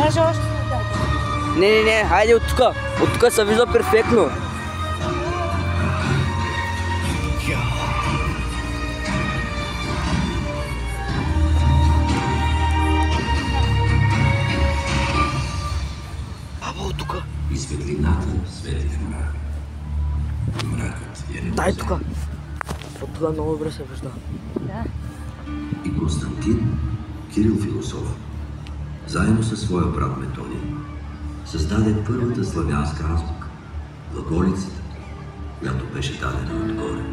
Може още да. Не, хайде от тук. От тук се вижда перфектно. Баба, от тук. И светлината свети в мрак. Мракът е непознаем. Дай тук. От тук много добре се вижда. Да. И Константин, Кирил философ, заедно със своя брат Методий, създаде първата славянска азбука – глаголицата, която беше дадена отгоре.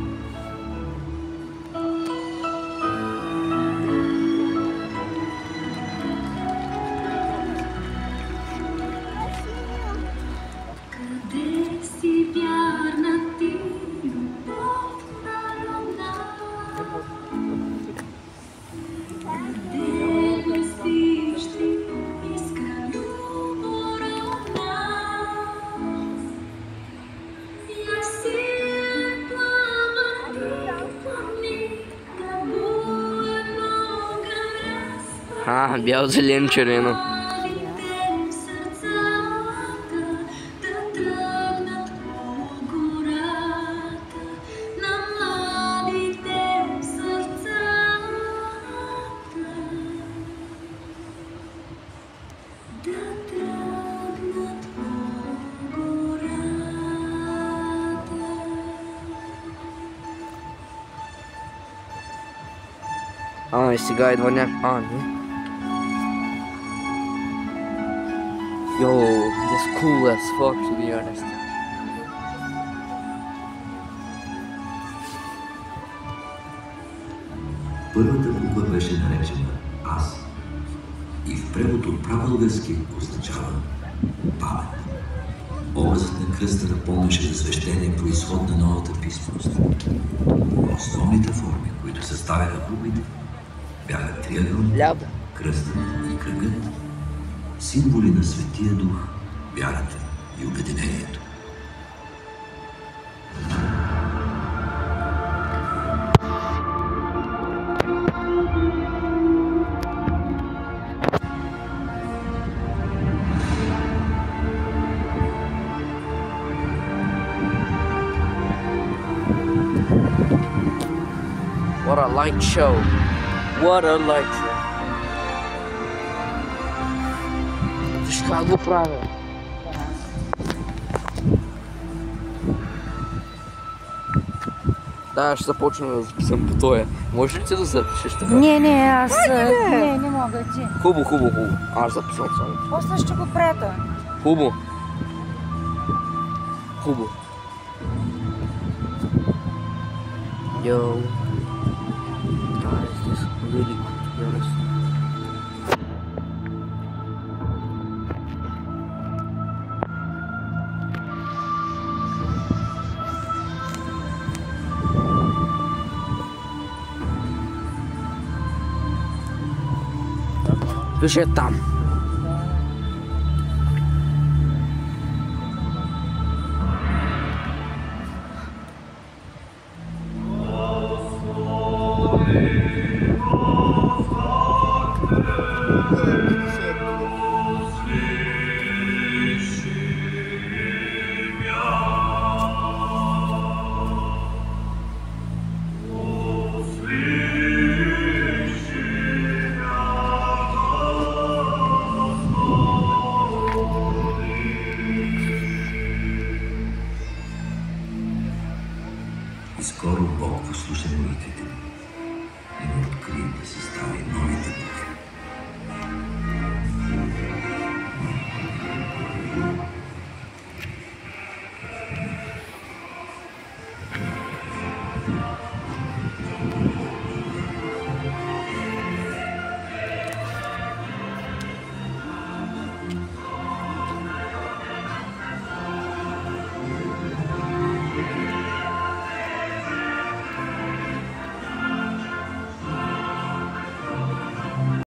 Бял, зелен, червено. И сега идва не. Yo, this cool as fuck, to be honest. Първата буква беше наречена Аз и в превод от прабългарски означава памет. Образът на кръста напомняше за свещения произход на новата писменост. Основните форми, които съставяха буквите, бяха триъгълник, кръстът и кръгът, символи на Светия Дух, вярата и обединението. What a light show. What a light show. Виж как го правя. Да, ще започна да записам по тоя. Можеш ли ти да запишеш така? Не, аз не мога ти. Хубаво. Аз записвам само. После ще го прета. Хубаво. Yo. Guys, this is really good, to be honest. Виж е там.